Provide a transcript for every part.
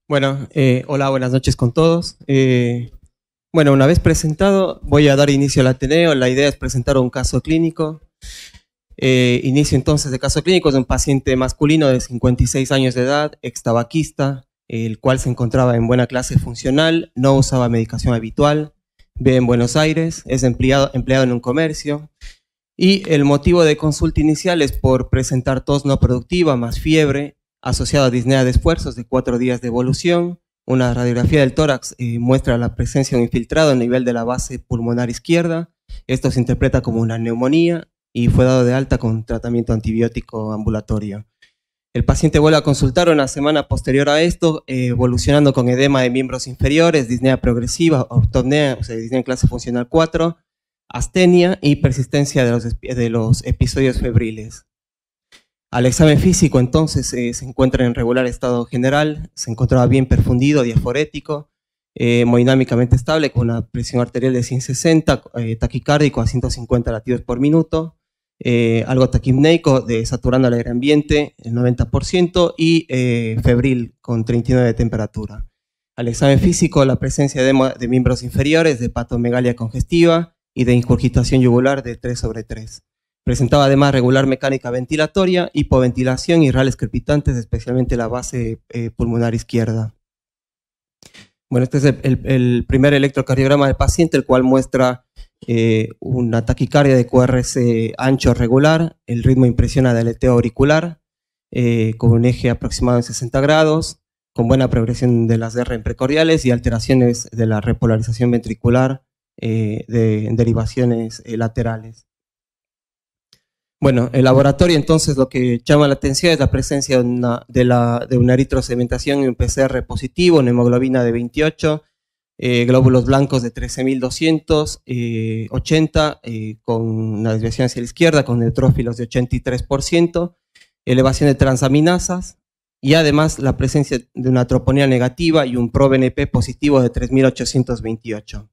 Bueno, hola, buenas noches con todos. Bueno, una vez presentado, voy a dar inicio al Ateneo. La idea es presentar un caso clínico. Inicio entonces de caso clínico de un paciente masculino de 56 años de edad, ex tabaquista, el cual se encontraba en buena clase funcional, no usaba medicación habitual, vive en Buenos Aires, es empleado en un comercio. Y el motivo de consulta inicial es por presentar tos no productiva más fiebre, asociado a disnea de esfuerzos de 4 días de evolución. Una radiografía del tórax muestra la presencia de un infiltrado a nivel de la base pulmonar izquierda. Esto se interpreta como una neumonía y fue dado de alta con tratamiento antibiótico ambulatorio. El paciente vuelve a consultar una semana posterior a esto, evolucionando con edema de miembros inferiores, disnea progresiva, ortopnea, o sea, disnea en clase funcional 4, astenia y persistencia de los episodios febriles. Al examen físico, entonces, se encuentra en regular estado general, se encontraba bien perfundido, diaforético, hemodinámicamente estable, con una presión arterial de 160, taquicárdico a 150 latidos por minuto, algo taquipneico, saturando el aire ambiente, el 90%, y febril, con 39 de temperatura. Al examen físico, la presencia de miembros inferiores, de hepatomegalia congestiva y de ingurgitación yugular de 3/3. Presentaba además regular mecánica ventilatoria, hipoventilación y rales crepitantes, especialmente la base pulmonar izquierda. Bueno, este es el primer electrocardiograma del paciente, el cual muestra una taquicardia de QRS ancho regular, el ritmo impresiona de aleteo auricular, con un eje aproximado de 60 grados, con buena progresión de las DR precordiales y alteraciones de la repolarización ventricular en derivaciones laterales. Bueno, el laboratorio entonces lo que llama la atención es la presencia de una eritrosedimentación y un PCR positivo, una hemoglobina de 28, glóbulos blancos de 13.280, con una desviación hacia la izquierda, con neutrófilos de 83%, elevación de transaminasas y además la presencia de una troponina negativa y un ProBNP positivo de 3.828.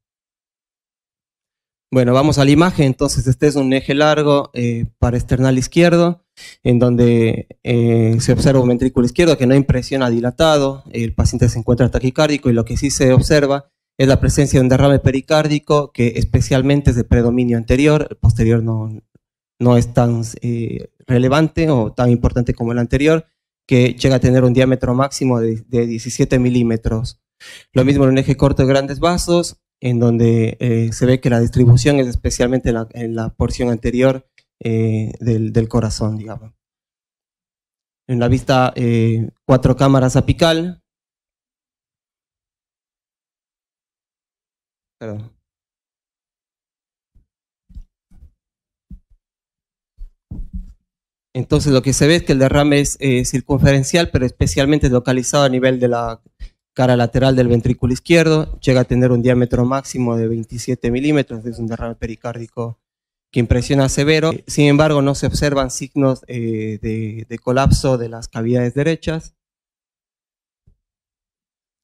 Bueno, vamos a la imagen. Entonces este es un eje largo paraesternal izquierdo, en donde se observa un ventrículo izquierdo que no impresiona dilatado, el paciente se encuentra taquicárdico y lo que sí se observa es la presencia de un derrame pericárdico que especialmente es de predominio anterior, el posterior no es tan relevante o tan importante como el anterior, que llega a tener un diámetro máximo de 17 milímetros. Lo mismo en un eje corto de grandes vasos, en donde se ve que la distribución es especialmente en la porción anterior del corazón, digamos. En la vista 4 cámaras apical. Perdón. Entonces lo que se ve es que el derrame es circunferencial, pero especialmente localizado a nivel de la cara lateral del ventrículo izquierdo, llega a tener un diámetro máximo de 27 milímetros, es un derrame pericárdico que impresiona severo. Sin embargo, no se observan signos de colapso de las cavidades derechas.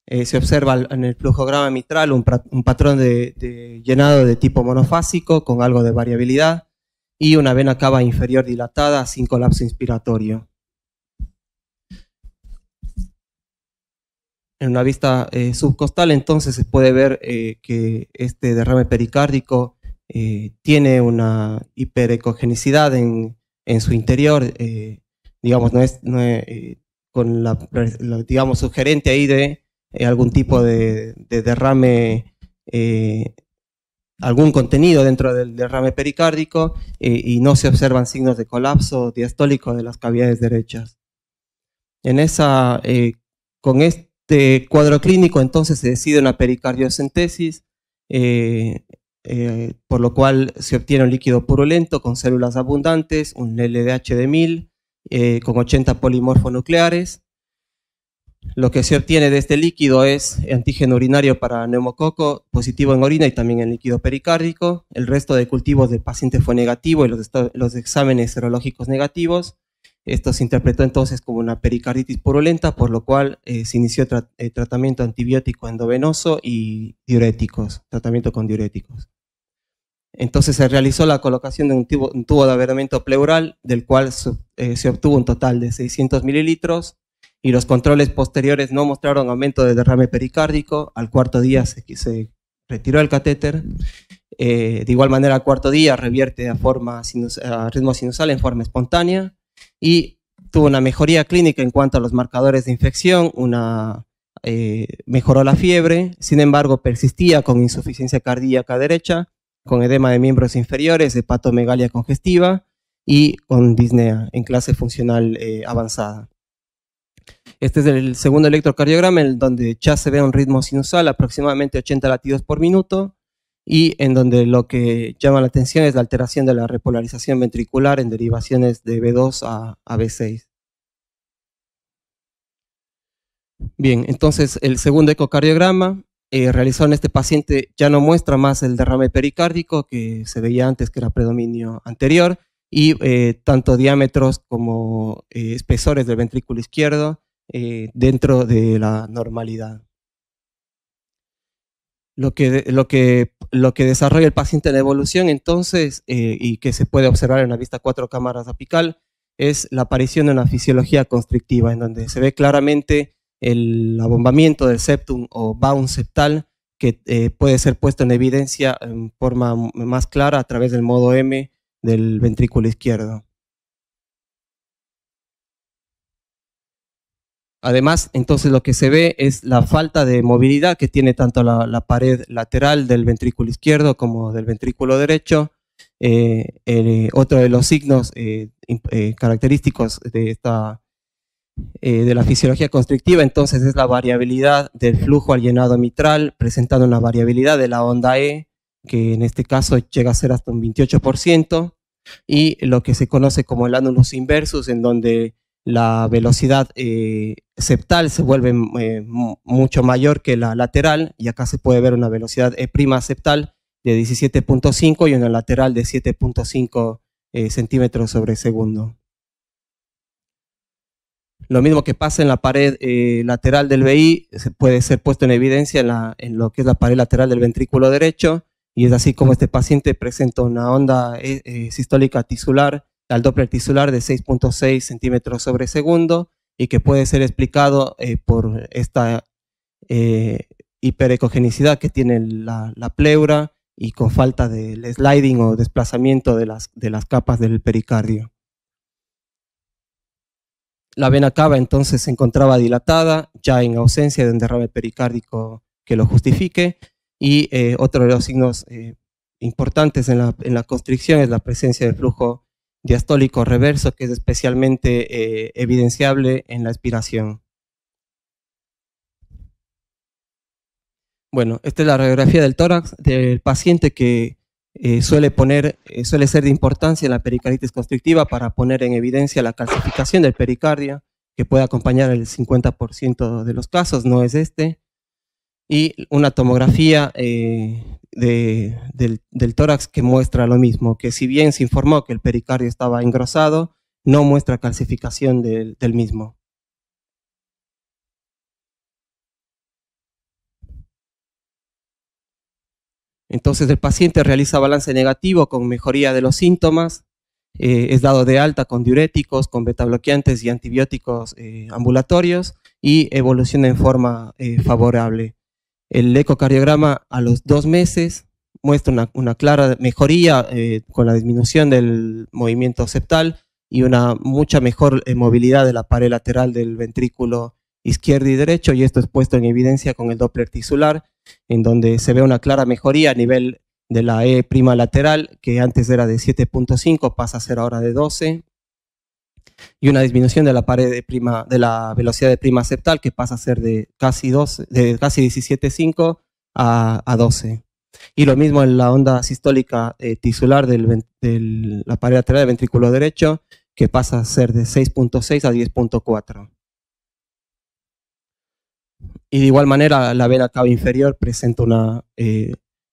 Se observa en el flujograma mitral un patrón de llenado de tipo monofásico con algo de variabilidad y una vena cava inferior dilatada sin colapso inspiratorio. En una vista subcostal, entonces se puede ver que este derrame pericárdico tiene una hiperecogenicidad en su interior, digamos, no es con digamos, sugerente ahí de algún tipo de derrame, algún contenido dentro del derrame pericárdico y no se observan signos de colapso diastólico de las cavidades derechas. Con este cuadro clínico, entonces se decide una pericardiocentesis, por lo cual se obtiene un líquido purulento con células abundantes, un LDH de 1000, con 80 polimorfonucleares. Lo que se obtiene de este líquido es antígeno urinario para neumococo positivo en orina y también en líquido pericárdico. El resto de cultivos del paciente fue negativo y los exámenes serológicos negativos. Esto se interpretó entonces como una pericarditis purulenta, por lo cual se inició tratamiento antibiótico endovenoso y diuréticos, tratamiento con diuréticos. Entonces se realizó la colocación de un tubo de averdamiento pleural, del cual se obtuvo un total de 600 mililitros y los controles posteriores no mostraron aumento de derrame pericárdico. Al cuarto día se retiró el catéter. De igual manera, al cuarto día revierte a ritmo sinusal en forma espontánea y tuvo una mejoría clínica en cuanto a los marcadores de infección, mejoró la fiebre, sin embargo persistía con insuficiencia cardíaca derecha, con edema de miembros inferiores, hepatomegalia congestiva y con disnea en clase funcional avanzada. Este es el segundo electrocardiograma en donde ya se ve un ritmo sinusal aproximadamente 80 latidos por minuto y en donde lo que llama la atención es la alteración de la repolarización ventricular en derivaciones de B2 a B6. Bien, entonces el segundo ecocardiograma realizado en este paciente ya no muestra más el derrame pericárdico que se veía antes, que era predominio anterior, y tanto diámetros como espesores del ventrículo izquierdo dentro de la normalidad. Lo que desarrolla el paciente en la evolución, entonces, y que se puede observar en la vista 4 cámaras apical, es la aparición de una fisiología constrictiva, en donde se ve claramente el abombamiento del septum o bounce septal, que puede ser puesto en evidencia en forma más clara a través del modo M del ventrículo izquierdo. Además, entonces lo que se ve es la falta de movilidad que tiene tanto la pared lateral del ventrículo izquierdo como del ventrículo derecho. Otro de los signos característicos de la fisiología constrictiva, entonces, es la variabilidad del flujo al llenado mitral, presentando una variabilidad de la onda E, que en este caso llega a ser hasta un 28%, y lo que se conoce como el annulus inversus, en donde la velocidad septal se vuelve mucho mayor que la lateral, y acá se puede ver una velocidad E' septal de 17.5 y una lateral de 7.5 centímetros sobre segundo. Lo mismo que pasa en la pared lateral del VI puede ser puesto en evidencia en lo que es la pared lateral del ventrículo derecho, y es así como este paciente presenta una onda sistólica tisular al Doppler tisular de 6.6 centímetros sobre segundo, y que puede ser explicado por esta hiperecogenicidad que tiene la pleura y con falta de sliding o desplazamiento de las capas del pericardio. La vena cava entonces se encontraba dilatada, ya en ausencia de un derrame pericárdico que lo justifique, y otro de los signos importantes en la constricción es la presencia del flujo diastólico reverso, que es especialmente evidenciable en la expiración. Bueno, esta es la radiografía del tórax del paciente, que suele ser de importancia en la pericarditis constrictiva para poner en evidencia la calcificación del pericardio, que puede acompañar el 50% de los casos, no es este, y una tomografía del tórax que muestra lo mismo, que si bien se informó que el pericardio estaba engrosado, no muestra calcificación del mismo. Entonces el paciente realiza balance negativo con mejoría de los síntomas, es dado de alta con diuréticos, con betabloqueantes y antibióticos ambulatorios, y evoluciona en forma favorable. El ecocardiograma a los 2 meses muestra una clara mejoría con la disminución del movimiento septal y una mucha mejor movilidad de la pared lateral del ventrículo izquierdo y derecho, y esto es puesto en evidencia con el Doppler tisular, en donde se ve una clara mejoría a nivel de la E' lateral, que antes era de 7.5, pasa a ser ahora de 12, y una disminución de la pared de la velocidad de prima septal, que pasa a ser de casi 17.5 a 12. Y lo mismo en la onda sistólica tisular de la pared lateral del ventrículo derecho, que pasa a ser de 6.6 a 10.4. Y de igual manera la vena cava inferior presenta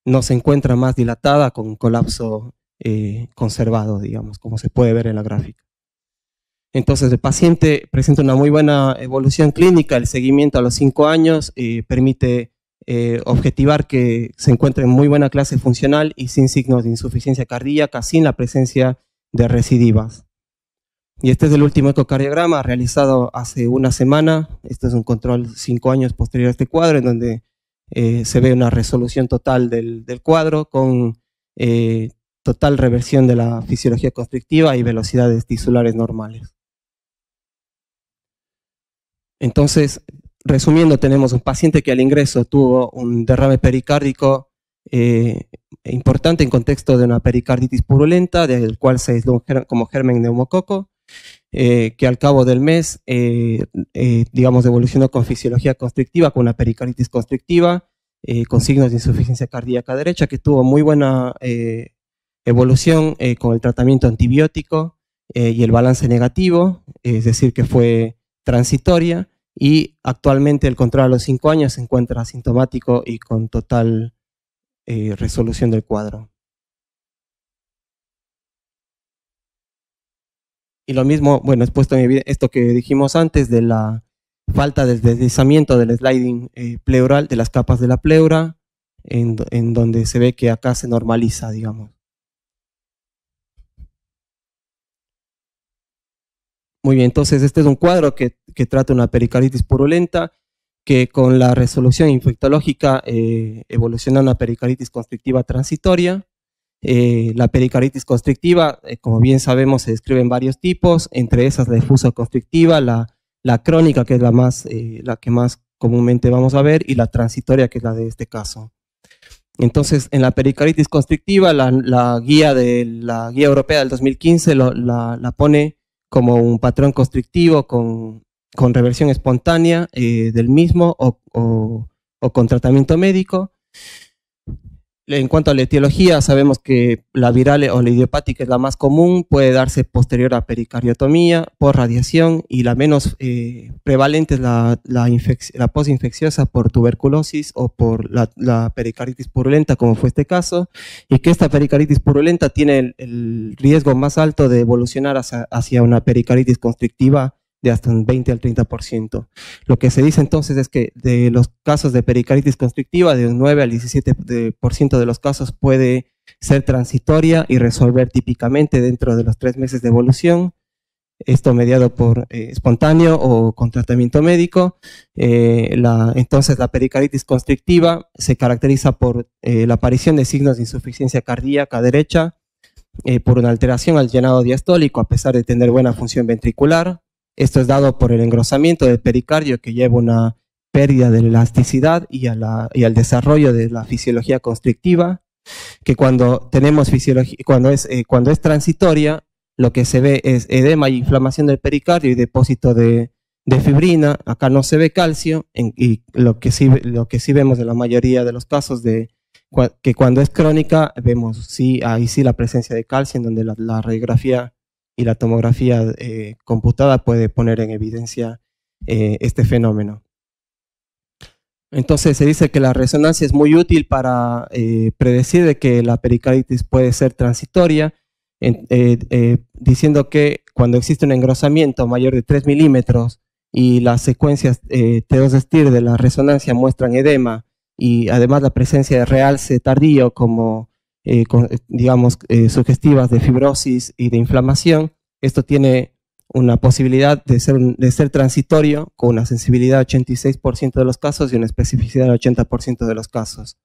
no se encuentra más dilatada, con colapso conservado, digamos, como se puede ver en la gráfica. Entonces el paciente presenta una muy buena evolución clínica, el seguimiento a los 5 años permite objetivar que se encuentra en muy buena clase funcional y sin signos de insuficiencia cardíaca, sin la presencia de recidivas. Y este es el último ecocardiograma realizado hace una semana. Este es un control 5 años posterior a este cuadro, en donde se ve una resolución total del cuadro con total reversión de la fisiología constrictiva y velocidades tisulares normales. Entonces, resumiendo, tenemos un paciente que al ingreso tuvo un derrame pericárdico importante en contexto de una pericarditis purulenta, del cual se aisló como germen neumococo, que al cabo del mes, digamos, evolucionó con fisiología constrictiva, con una pericarditis constrictiva, con signos de insuficiencia cardíaca derecha, que tuvo muy buena evolución con el tratamiento antibiótico y el balance negativo, es decir, que fue transitoria, y actualmente el control a los 5 años se encuentra asintomático y con total resolución del cuadro. Y lo mismo, bueno, es puesto en esto que dijimos antes de la falta del deslizamiento del sliding pleural, de las capas de la pleura, en donde se ve que acá se normaliza, digamos. Muy bien, entonces este es un cuadro que trata una pericarditis purulenta, que con la resolución infectológica evoluciona una pericarditis constrictiva transitoria. La pericarditis constrictiva, como bien sabemos, se describe en varios tipos, entre esas la difusa constrictiva, la crónica, que es la que más comúnmente vamos a ver, y la transitoria, que es la de este caso. Entonces, en la pericarditis constrictiva, la guía europea del 2015 la pone como un patrón constrictivo con reversión espontánea del mismo o con tratamiento médico. En cuanto a la etiología, sabemos que la viral o la idiopática es la más común, puede darse posterior a pericardiotomía, por radiación, y la menos prevalente es la postinfecciosa por tuberculosis o por la pericarditis purulenta, como fue este caso, y que esta pericarditis purulenta tiene el riesgo más alto de evolucionar hacia una pericarditis constrictiva de hasta un 20 al 30%. Lo que se dice entonces es que de los casos de pericarditis constrictiva, de un 9 al 17% de los casos puede ser transitoria y resolver típicamente dentro de los 3 meses de evolución, esto mediado por espontáneo o con tratamiento médico. Entonces la pericarditis constrictiva se caracteriza por la aparición de signos de insuficiencia cardíaca derecha, por una alteración al llenado diastólico a pesar de tener buena función ventricular. Esto es dado por el engrosamiento del pericardio, que lleva una pérdida de la elasticidad y al desarrollo de la fisiología constrictiva, que cuando tenemos cuando es transitoria, lo que se ve es edema y inflamación del pericardio y depósito de fibrina. Acá no se ve calcio, y lo que sí vemos en la mayoría de los casos que cuando es crónica vemos ahí sí la presencia de calcio, en donde la radiografía y la tomografía computada puede poner en evidencia este fenómeno. Entonces se dice que la resonancia es muy útil para predecir de que la pericarditis puede ser transitoria, diciendo que cuando existe un engrosamiento mayor de 3 milímetros y las secuencias T2 de STIR de la resonancia muestran edema, y además la presencia de realce tardío como digamos, sugestivas de fibrosis y de inflamación, esto tiene una posibilidad de ser transitorio, con una sensibilidad del 86% de los casos y una especificidad del 80% de los casos.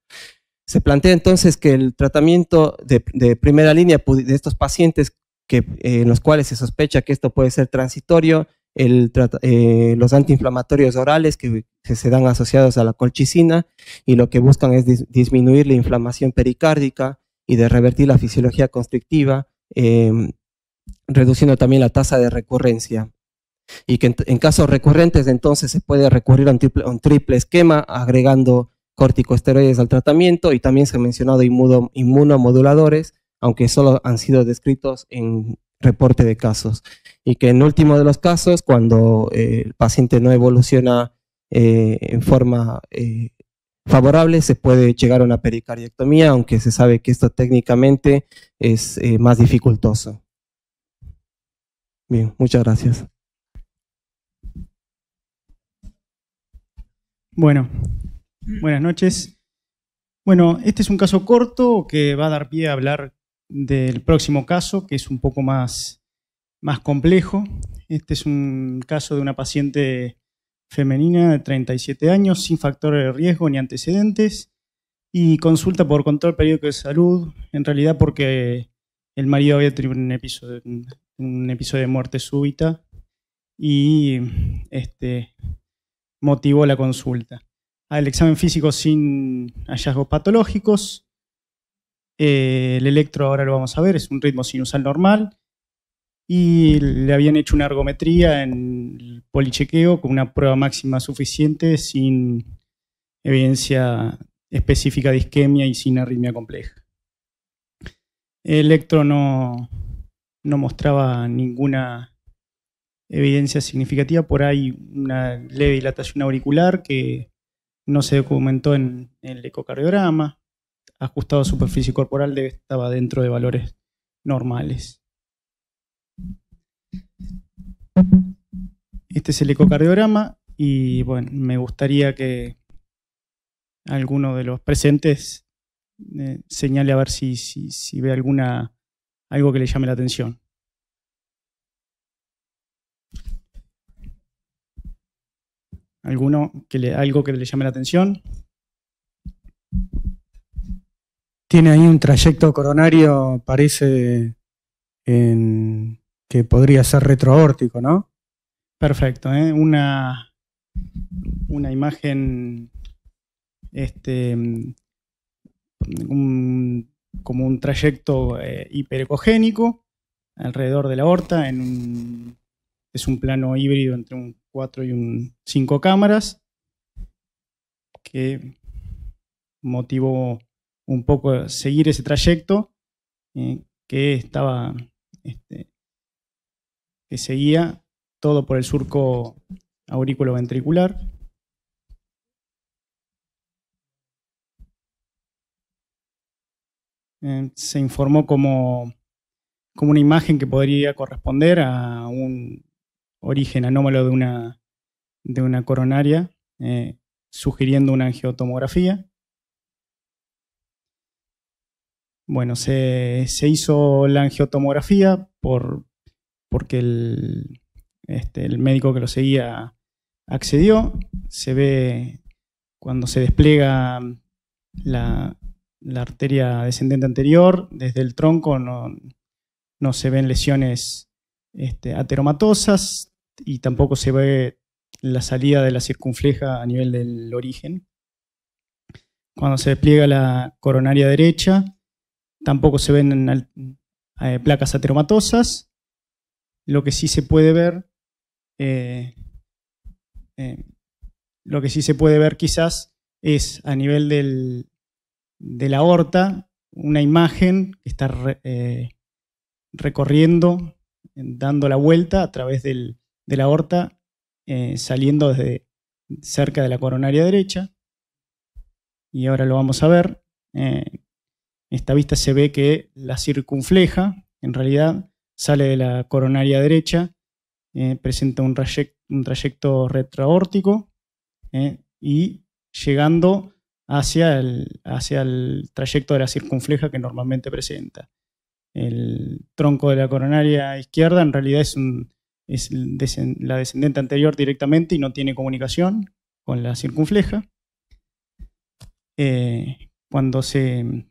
Se plantea entonces que el tratamiento de primera línea de estos pacientes en los cuales se sospecha que esto puede ser transitorio, los antiinflamatorios orales que se dan asociados a la colchicina, y lo que buscan es disminuir la inflamación pericárdica y de revertir la fisiología constrictiva, reduciendo también la tasa de recurrencia. Y que en casos recurrentes entonces se puede recurrir a un triple esquema, agregando corticosteroides al tratamiento, y también se han mencionado inmunomoduladores, aunque solo han sido descritos en reporte de casos. Y que en último de los casos, cuando el paciente no evoluciona en forma favorable, se puede llegar a una pericardiectomía, aunque se sabe que esto técnicamente es más dificultoso. Bien, muchas gracias. Bueno, buenas noches. Bueno, este es un caso corto que va a dar pie a hablar del próximo caso, que es un poco más más complejo. Este es un caso de una paciente femenina de 37 años, sin factores de riesgo ni antecedentes, y consulta por control periódico de salud, en realidad porque el marido había tenido un episodio de muerte súbita y motivó la consulta. El examen físico sin hallazgos patológicos. El electro, ahora lo vamos a ver, es un ritmo sinusal normal. Y le habían hecho una ergometría en el polichequeo con una prueba máxima suficiente sin evidencia específica de isquemia y sin arritmia compleja. El electro no mostraba ninguna evidencia significativa, por ahí una leve dilatación auricular que no se documentó en el ecocardiograma. Ajustado a superficie corporal estaba dentro de valores normales. Este es el ecocardiograma y bueno, me gustaría que alguno de los presentes señale a ver si ve algo que le llame la atención. ¿Algo que le llame la atención? Tiene ahí un trayecto coronario, parece que podría ser retroaórtico, ¿no? Perfecto, una imagen como un trayecto hiperecogénico alrededor de la aorta. Es un plano híbrido entre un 4 y un 5 cámaras que motivó un poco seguir ese trayecto que seguía todo por el surco aurículo-ventricular. Se informó como una imagen que podría corresponder a un origen anómalo de una coronaria, sugiriendo una angiotomografía. Bueno, se hizo la angiotomografía porque el médico que lo seguía accedió. Se ve cuando se despliega la arteria descendente anterior desde el tronco, no se ven lesiones ateromatosas y tampoco se ve la salida de la circunfleja a nivel del origen. Cuando se despliega la coronaria derecha, tampoco se ven placas ateromatosas. Lo que sí se puede ver, quizás es a nivel de la aorta una imagen que está recorriendo, dando la vuelta a través de la aorta, saliendo desde cerca de la coronaria derecha. Y ahora lo vamos a ver. En esta vista se ve que la circunfleja, en realidad, sale de la coronaria derecha, presenta un trayecto retroaórtico y llegando hacia el trayecto de la circunfleja que normalmente presenta. El tronco de la coronaria izquierda en realidad es la descendente anterior directamente y no tiene comunicación con la circunfleja. Cuando se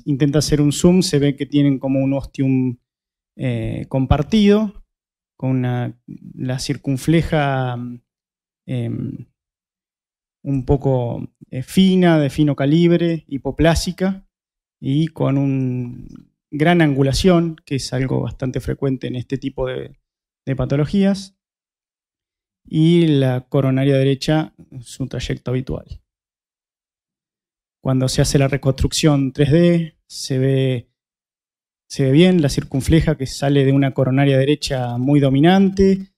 intenta hacer un zoom, se ve que tienen como un ostium compartido, con la circunfleja un poco fina, de fino calibre, hipoplásica, y con una gran angulación, que es algo bastante frecuente en este tipo de patologías, y la coronaria derecha, su trayecto habitual. Cuando se hace la reconstrucción 3D, se ve bien la circunfleja que sale de una coronaria derecha muy dominante,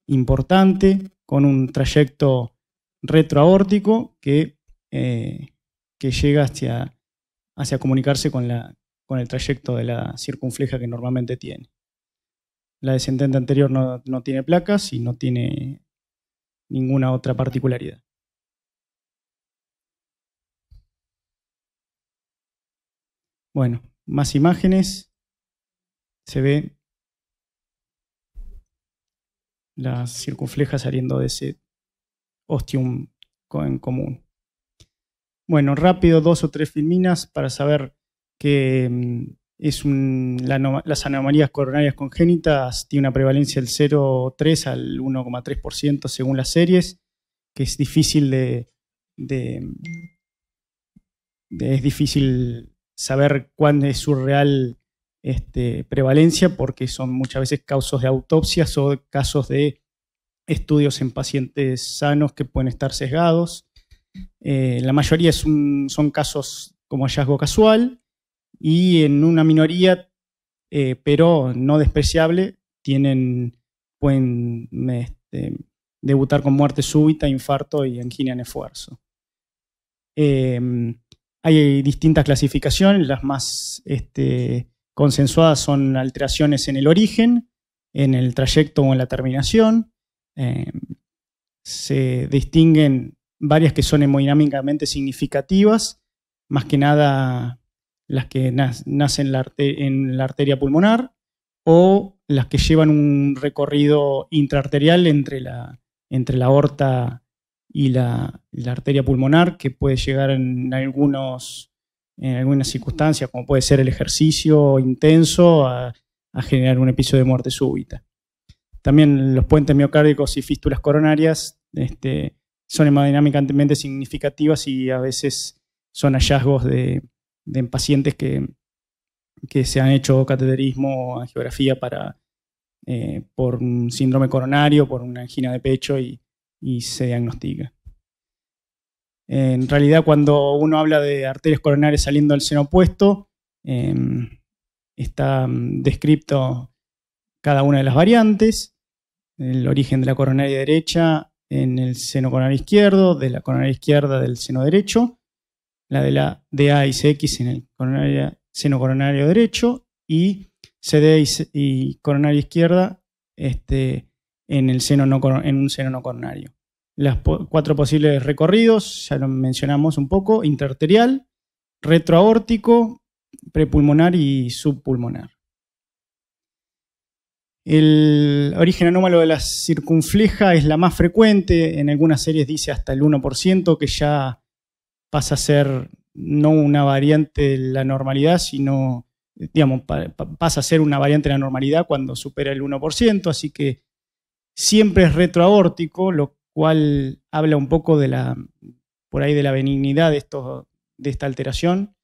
importante, con un trayecto retroaórtico que llega hacia comunicarse con el trayecto de la circunfleja que normalmente tiene. La descendente anterior no tiene placas y no tiene ninguna otra particularidad. Bueno, más imágenes. se ve la circunfleja saliendo de ese ostium en común. Bueno, rápido, 2 o 3 filminas para saber que las anomalías coronarias congénitas tienen una prevalencia del 0,3 al 1,3% según las series, que es difícil es difícil saber cuál es su real prevalencia, porque son muchas veces casos de autopsias o casos de estudios en pacientes sanos que pueden estar sesgados. La mayoría son casos como hallazgo casual, y en una minoría, pero no despreciable, pueden debutar con muerte súbita, infarto y angina en esfuerzo. Hay distintas clasificaciones, las más consensuadas son alteraciones en el origen, en el trayecto o en la terminación. Se distinguen varias que son hemodinámicamente significativas, más que nada las que nacen en la arteria pulmonar, o las que llevan un recorrido intraarterial entre la aorta y la arteria pulmonar, que puede llegar en algunas circunstancias, como puede ser el ejercicio intenso, a generar un episodio de muerte súbita. También los puentes miocárdicos y fístulas coronarias son hemodinámicamente significativas y a veces son hallazgos en pacientes que se han hecho cateterismo o angiografía por un síndrome coronario, por una angina de pecho y se diagnostica. En realidad, cuando uno habla de arterias coronarias saliendo del seno opuesto, está descrito cada una de las variantes: el origen de la coronaria derecha en el seno coronario izquierdo, de la coronaria izquierda del seno derecho, la de la DA y CX en el seno coronario derecho, y CD y coronaria izquierda en un seno no coronario. Las 4 posibles recorridos, ya lo mencionamos un poco: interarterial, retroaórtico, prepulmonar y subpulmonar. El origen anómalo de la circunfleja es la más frecuente, en algunas series dice hasta el 1%, que ya pasa a ser no una variante de la normalidad, sino, digamos, pasa a ser una variante de la normalidad cuando supera el 1%, así que siempre es retroaórtico, lo cual habla un poco por ahí de la benignidad de esta alteración.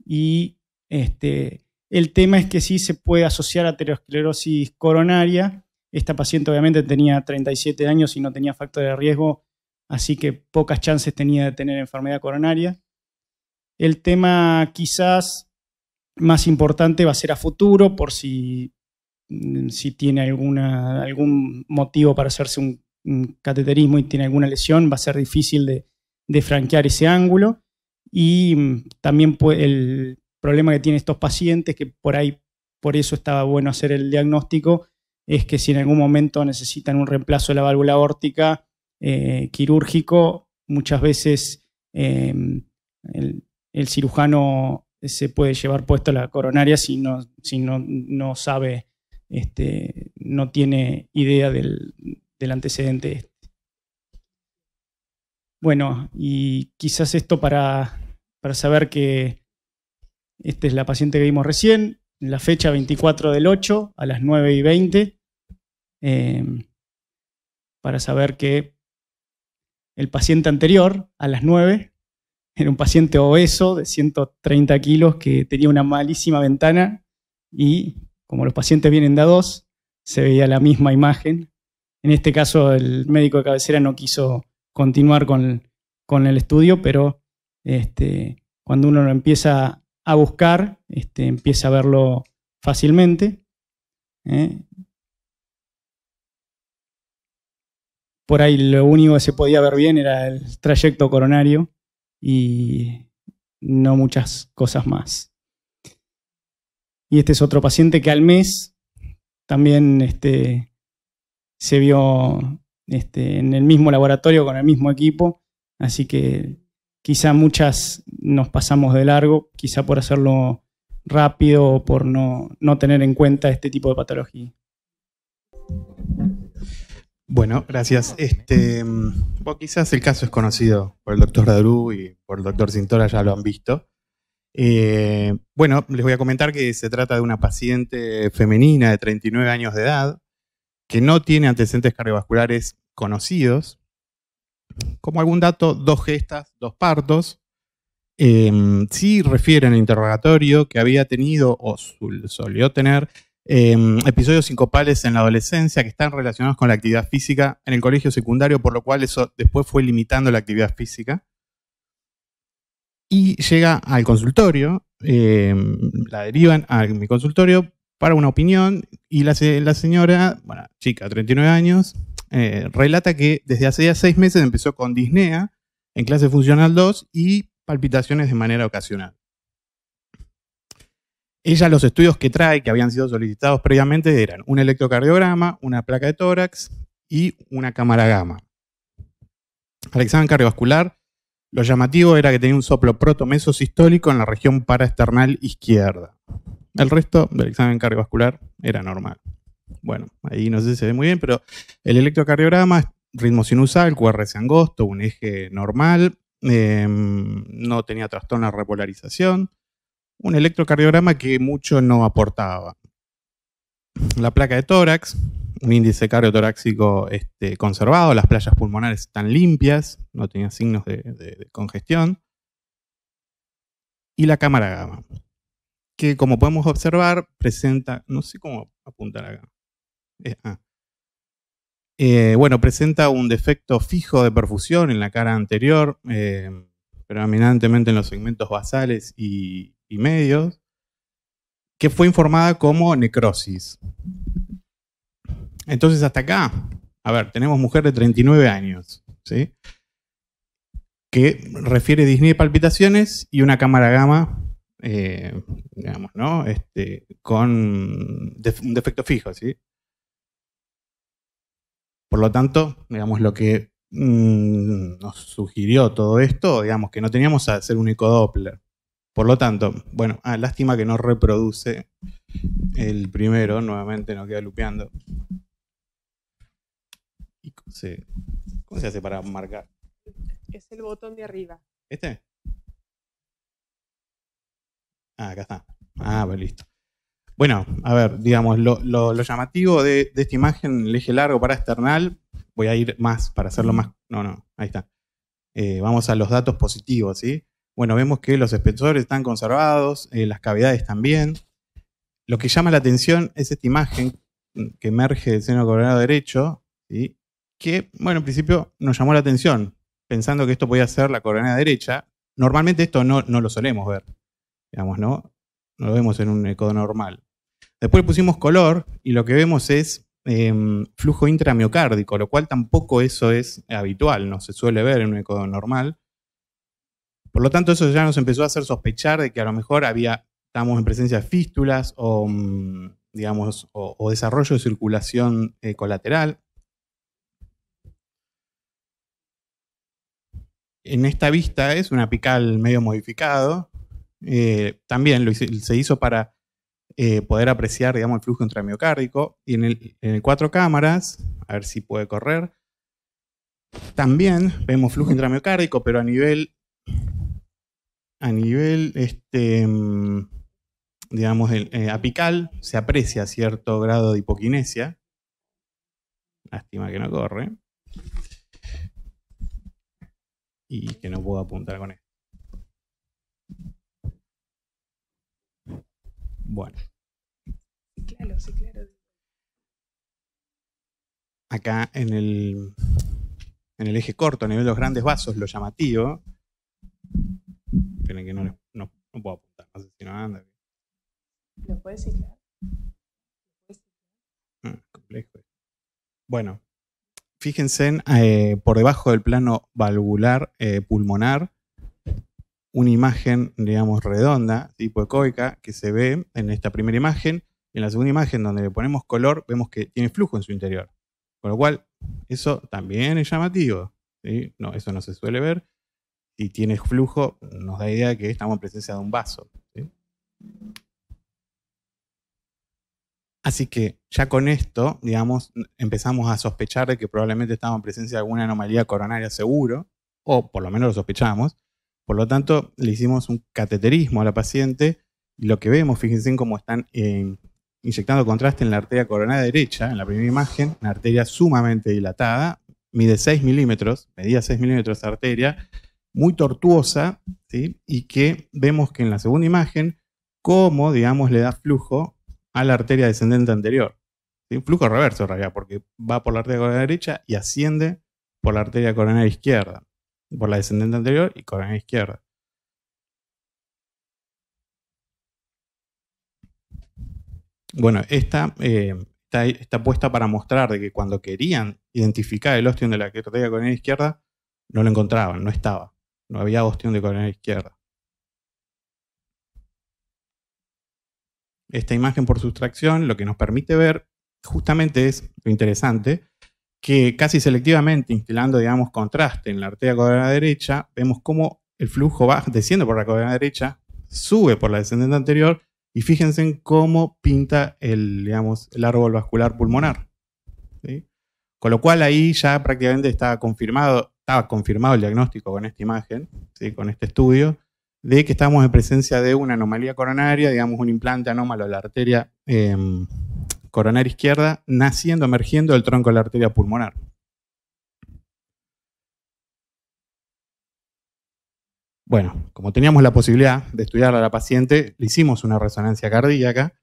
Y el tema es que sí se puede asociar a aterosclerosis coronaria. Esta paciente obviamente tenía 37 años y no tenía factor de riesgo, así que pocas chances tenía de tener enfermedad coronaria. El tema quizás más importante va a ser a futuro, por si tiene algún motivo para hacerse un cateterismo y tiene alguna lesión, va a ser difícil de franquear ese ángulo. Y también el problema que tienen estos pacientes, que por eso estaba bueno hacer el diagnóstico, es que si en algún momento necesitan un reemplazo de la válvula aórtica quirúrgico, muchas veces el cirujano se puede llevar puesto la coronaria si no sabe, no tiene idea del antecedente. Bueno, y quizás esto para saber que esta es la paciente que vimos recién, la fecha 24/8 a las 9:20, para saber que el paciente anterior, a las 9, era un paciente obeso de 130 kilos que tenía una malísima ventana y, como los pacientes vienen de a 2, se veía la misma imagen. En este caso, el médico de cabecera no quiso continuar con el estudio, pero cuando uno lo empieza a buscar, empieza a verlo fácilmente. Por ahí lo único que se podía ver bien era el trayecto coronario y no muchas cosas más. Y este es otro paciente que al mes también se vio en el mismo laboratorio con el mismo equipo, así que quizá muchas nos pasamos de largo, quizá por hacerlo rápido o por no tener en cuenta este tipo de patología. Bueno, gracias. Bueno, quizás el caso es conocido por el doctor Darú y por el doctor Cintora, ya lo han visto. Bueno, les voy a comentar que se trata de una paciente femenina de 39 años de edad que no tiene antecedentes cardiovasculares conocidos. Como algún dato, 2 gestas, 2 partos. Sí refiere en el interrogatorio que había tenido o solió tener episodios sincopales en la adolescencia que están relacionados con la actividad física en el colegio secundario, por lo cual eso después fue limitando la actividad física. Y llega al consultorio, la derivan a mi consultorio para una opinión y la señora, bueno, chica, 39 años, relata que desde hace ya 6 meses empezó con disnea en clase funcional 2 y palpitaciones de manera ocasional. Ella, los estudios que trae, que habían sido solicitados previamente, eran un electrocardiograma, una placa de tórax y una cámara gamma. Al examen cardiovascular, lo llamativo era que tenía un soplo protomesosistólico en la región paraesternal izquierda. El resto del examen cardiovascular era normal. Bueno, ahí no sé si se ve muy bien, pero el electrocardiograma, ritmo sinusal, QRS angosto, un eje normal, no tenía trastorno de repolarización, un electrocardiograma que mucho no aportaba. La placa de tórax, un índice cardiotoráxico conservado, las playas pulmonares están limpias, no tenía signos de congestión. Y la cámara gamma, que como podemos observar presenta, no sé cómo apuntar acá. Bueno, presenta un defecto fijo de perfusión en la cara anterior, predominantemente en los segmentos basales y medios, que fue informada como necrosis. Entonces hasta acá, a ver, tenemos mujer de 39 años, ¿sí? Que refiere disnea y palpitaciones y una cámara gamma, digamos, ¿no? Con un defecto fijo, ¿sí? Por lo tanto, digamos, lo que nos sugirió todo esto, digamos, que no teníamos a hacer un ecodoppler. Por lo tanto, bueno, lástima que no reproduce el primero, nuevamente no queda lupeando. ¿Cómo se hace para marcar? Es el botón de arriba. ¿Este? Acá está. Pues listo. Bueno, a ver, digamos, lo llamativo de esta imagen, el eje largo paraesternal, voy a ir más, para hacerlo más, ahí está. Vamos a los datos positivos, ¿sí? Bueno, vemos que los espesores están conservados, las cavidades también. Lo que llama la atención es esta imagen que emerge del seno coronario derecho, ¿sí? Que, bueno, en principio nos llamó la atención, pensando que esto podía ser la coronaria derecha. Normalmente esto no lo solemos ver, digamos, ¿no? No lo vemos en un eco normal. Después pusimos color y lo que vemos es flujo intramiocárdico, lo cual tampoco eso es habitual, no se suele ver en un eco normal. Por lo tanto, eso ya nos empezó a hacer sospechar de que a lo mejor estábamos en presencia de fístulas o, digamos, o desarrollo de circulación colateral. En esta vista es un apical medio modificado. También se hizo para poder apreciar, digamos, el flujo intramiocárdico. Y en el 4 cámaras, a ver si puede correr, también vemos flujo intramiocárdico, pero a nivel digamos, apical se aprecia cierto grado de hipoquinesia. Lástima que no corre. Y que no puedo apuntar con esto. Bueno. Claro, sí, claro. Acá en el eje corto, a nivel de los grandes vasos, lo llamativo. Esperen que no puedo apuntar, no sé si no anda. ¿Lo puedes ciclar? Complejo. Bueno, fíjense por debajo del plano valvular pulmonar, una imagen, digamos, redonda, tipo ecoica, que se ve en esta primera imagen. En la segunda imagen, donde le ponemos color, vemos que tiene flujo en su interior. Con lo cual, eso también es llamativo, ¿sí? No, eso no se suele ver. Si tiene flujo, nos da idea de que estamos en presencia de un vaso, ¿sí? Así que ya con esto, digamos, empezamos a sospechar de que probablemente estaba en presencia de alguna anomalía coronaria seguro, o por lo menos lo sospechamos. Por lo tanto, le hicimos un cateterismo a la paciente y lo que vemos, fíjense en cómo están inyectando contraste en la arteria coronaria derecha, en la primera imagen, una arteria sumamente dilatada, mide 6 milímetros, medía 6 milímetros de arteria, muy tortuosa, ¿sí? Y que vemos que en la segunda imagen, cómo, digamos, le da flujo a la arteria descendente anterior. ¿Sí? Flujo reverso en realidad, porque va por la arteria coronaria derecha y asciende por la arteria coronaria izquierda, por la descendente anterior y coronaria izquierda. Bueno, esta está puesta para mostrar de que cuando querían identificar el ostión de la arteria coronaria izquierda, no lo encontraban, no estaba. No había ostión de coronaria izquierda. Esta imagen por sustracción lo que nos permite ver justamente es lo interesante, que casi selectivamente instalando, digamos, contraste en la arteria coronaria derecha, vemos cómo el flujo va desciende por la coronaria derecha, sube por la descendente anterior, y fíjense en cómo pinta el árbol vascular pulmonar. ¿Sí? Con lo cual ahí ya prácticamente estaba confirmado el diagnóstico con esta imagen, ¿sí? Con este estudio, de que estamos en presencia de una anomalía coronaria, digamos un implante anómalo de la arteria coronaria izquierda, emergiendo del tronco de la arteria pulmonar. Bueno, como teníamos la posibilidad de estudiar a la paciente, le hicimos una resonancia cardíaca.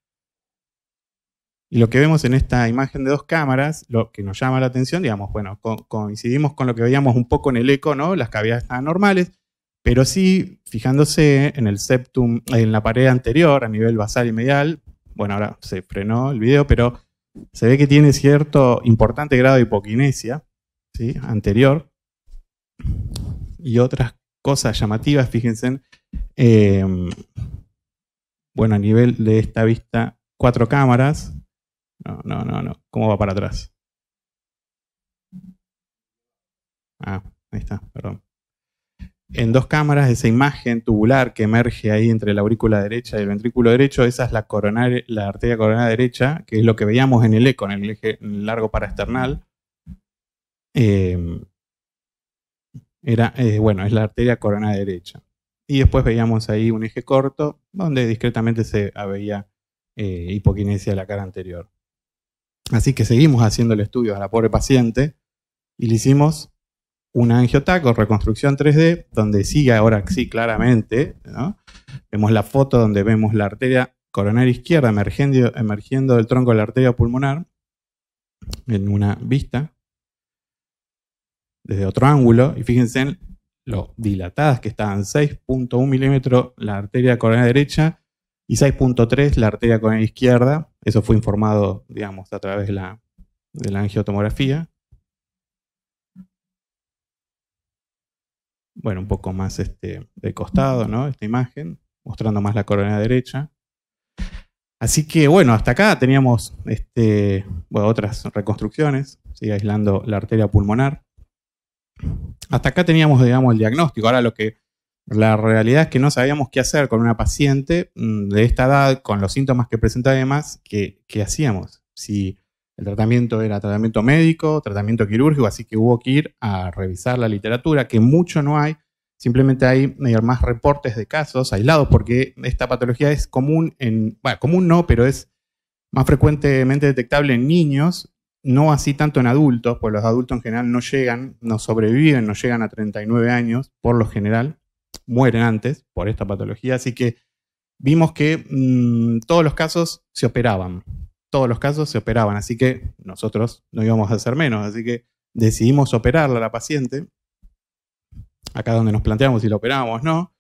Y lo que vemos en esta imagen de 2 cámaras, lo que nos llama la atención, digamos, bueno, coincidimos con lo que veíamos un poco en el eco, ¿no? Las cavidades estaban normales, pero sí, fijándose en el septum, en la pared anterior, a nivel basal y medial, bueno, ahora se frenó el video, pero se ve que tiene cierto importante grado de hipoquinesia, ¿sí? Anterior. Y otras cosas llamativas, fíjense, bueno, a nivel de esta vista, 4 cámaras. No, ¿cómo va para atrás? Ah, ahí está, perdón. En 2 cámaras, esa imagen tubular que emerge ahí entre la aurícula derecha y el ventrículo derecho, esa es la arteria coronaria derecha, que es lo que veíamos en el eco, en el eje largo paraesternal. Bueno, es la arteria coronaria derecha. Y después veíamos ahí un eje corto, donde discretamente se veía hipoquinesia de la cara anterior. Así que seguimos haciendo el estudio a la pobre paciente y le hicimos una angiotac o reconstrucción 3D, donde sigue ahora sí claramente, ¿no? Vemos la foto donde vemos la arteria coronaria izquierda emergiendo del tronco de la arteria pulmonar en una vista desde otro ángulo, y fíjense en lo dilatadas que estaban, 6.1 milímetros la arteria coronaria derecha y 6.3 la arteria coronaria izquierda. Eso fue informado, digamos, a través de la angiotomografía. Bueno, un poco más de costado, ¿no? Esta imagen, mostrando más la coronaria derecha. Así que, bueno, hasta acá teníamos otras reconstrucciones, sigue aislando la arteria pulmonar. Hasta acá teníamos, digamos, el diagnóstico. Ahora la realidad es que no sabíamos qué hacer con una paciente de esta edad, con los síntomas que presentaba y demás, ¿qué hacíamos? Si el tratamiento era tratamiento médico, tratamiento quirúrgico, así que hubo que ir a revisar la literatura, que mucho no hay, simplemente hay más reportes de casos aislados, porque esta patología es común común no, pero es más frecuentemente detectable en niños, no así tanto en adultos, pues los adultos en general no sobreviven, no llegan a 39 años, por lo general, mueren antes por esta patología, así que vimos que todos los casos se operaban, así que nosotros no íbamos a hacer menos, así que decidimos operarla a la paciente, acá donde nos planteamos si la operábamos o no,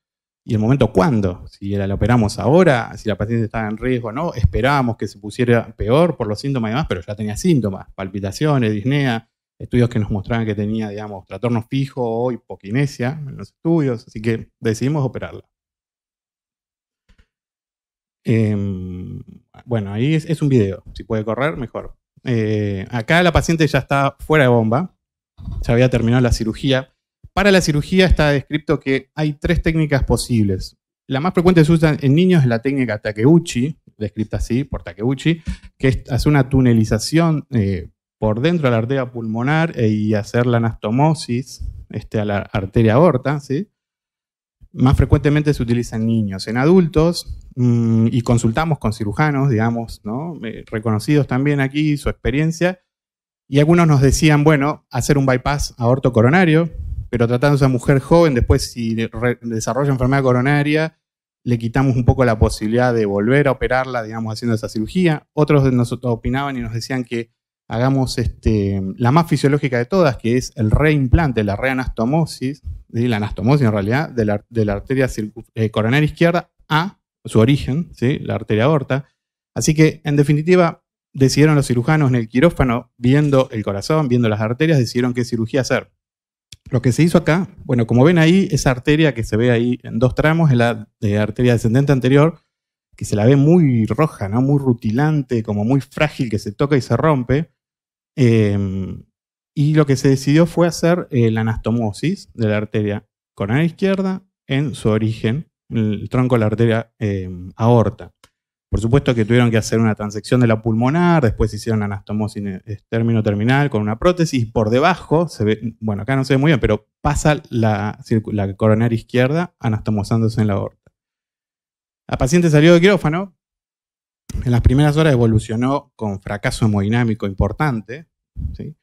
y el momento cuándo, si la operamos ahora, si la paciente estaba en riesgo o no, esperábamos que se pusiera peor por los síntomas y demás, pero ya tenía síntomas, palpitaciones, disnea, estudios que nos mostraban que tenía, digamos, trastorno fijo o hipoquinesia en los estudios, así que decidimos operarla. Bueno, ahí es un video, si puede correr, mejor. Acá la paciente ya está fuera de bomba, ya había terminado la cirugía. Para la cirugía está descrito que hay 3 técnicas posibles. La más frecuente se usa en niños es la técnica Takeuchi, descrita así por Takeuchi, que es hacer una tunelización por dentro de la arteria pulmonar y hacer la anastomosis a la arteria aorta, ¿sí? Más frecuentemente se utiliza en niños. En adultos, y consultamos con cirujanos, digamos, ¿no? Reconocidos también aquí, su experiencia, y algunos nos decían, bueno, hacer un bypass aortocoronario, pero tratándose a mujer joven, después si desarrolla enfermedad coronaria, le quitamos un poco la posibilidad de volver a operarla, digamos, haciendo esa cirugía. Otros nos opinaban y nos decían que hagamos la más fisiológica de todas, que es el reimplante, la reanastomosis, ¿sí? La anastomosis en realidad, de la arteria coronaria izquierda a su origen, ¿sí? La arteria aorta. Así que, en definitiva, decidieron los cirujanos en el quirófano, viendo el corazón, viendo las arterias, decidieron qué cirugía hacer. Lo que se hizo acá, bueno, como ven ahí, esa arteria que se ve ahí en dos tramos es la arteria descendente anterior, que se la ve muy roja, ¿no? Muy rutilante, como muy frágil, que se toca y se rompe. Y lo que se decidió fue hacer la anastomosis de la arteria coronaria izquierda en su origen, en el tronco de la arteria aorta. Por supuesto que tuvieron que hacer una transección de la pulmonar, después hicieron anastomosis término-terminal con una prótesis, y por debajo, se ve, bueno, acá no se ve muy bien, pero pasa la coronaria izquierda anastomosándose en la aorta. La paciente salió de quirófano, en las primeras horas evolucionó con fracaso hemodinámico importante, ¿sí?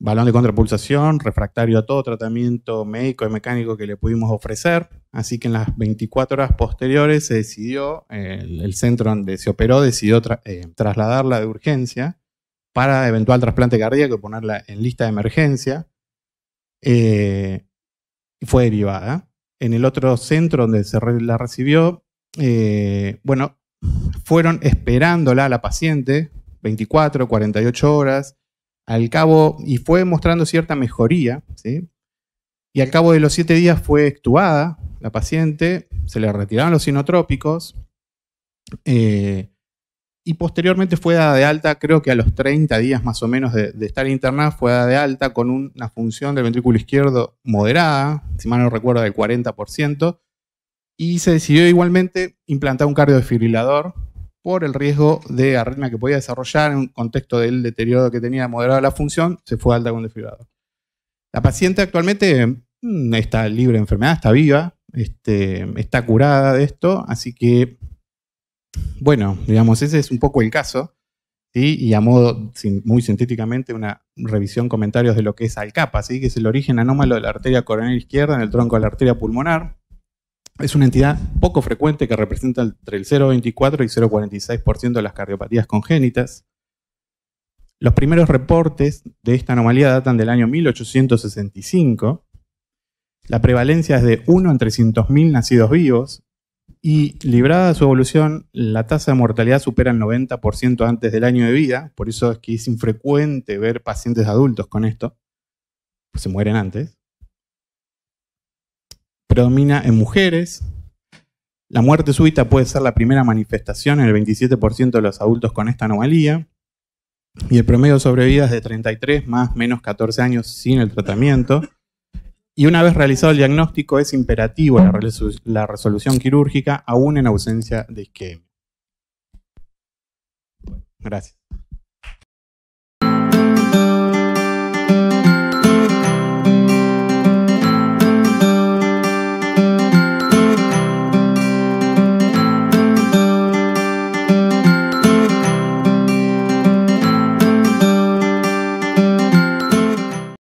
Balón de contrapulsación, refractario a todo tratamiento médico y mecánico que le pudimos ofrecer, así que en las 24 horas posteriores se decidió, el centro donde se operó decidió trasladarla de urgencia para eventual trasplante cardíaco y ponerla en lista de emergencia, y fue derivada. En el otro centro donde se la recibió, bueno, fueron esperándola a la paciente 24, 48 horas, al cabo, y fue mostrando cierta mejoría, ¿sí? Y al cabo de los 7 días fue extubada la paciente, se le retiraron los sinotrópicos, y posteriormente fue dada de alta, creo que a los 30 días más o menos de estar internada, fue dada de alta con una función del ventrículo izquierdo moderada, si mal no recuerdo del 40%, y se decidió igualmente implantar un cardiodefibrilador por el riesgo de arritmia que podía desarrollar en un contexto del deterioro que tenía moderado la función, se fue alta con desfibrilador. La paciente actualmente está libre de enfermedad, está viva, está curada de esto, así que, bueno, digamos, ese es un poco el caso, ¿sí? Y a modo muy sintéticamente una revisión, comentarios de lo que es ALCAPA, ¿sí? Que es el origen anómalo de la arteria coronaria izquierda en el tronco de la arteria pulmonar. Es una entidad poco frecuente que representa entre el 0,24 y 0,46% de las cardiopatías congénitas. Los primeros reportes de esta anomalía datan del año 1865. La prevalencia es de 1 en 300.000 nacidos vivos y, librada su evolución, la tasa de mortalidad supera el 90% antes del año de vida. Por eso es que es infrecuente ver pacientes adultos con esto, pues se mueren antes. Predomina en mujeres. La muerte súbita puede ser la primera manifestación en el 27% de los adultos con esta anomalía. Y el promedio de sobrevida es de 33 más menos 14 años sin el tratamiento. Y una vez realizado el diagnóstico es imperativo la resolución quirúrgica aún en ausencia de isquemia. Gracias.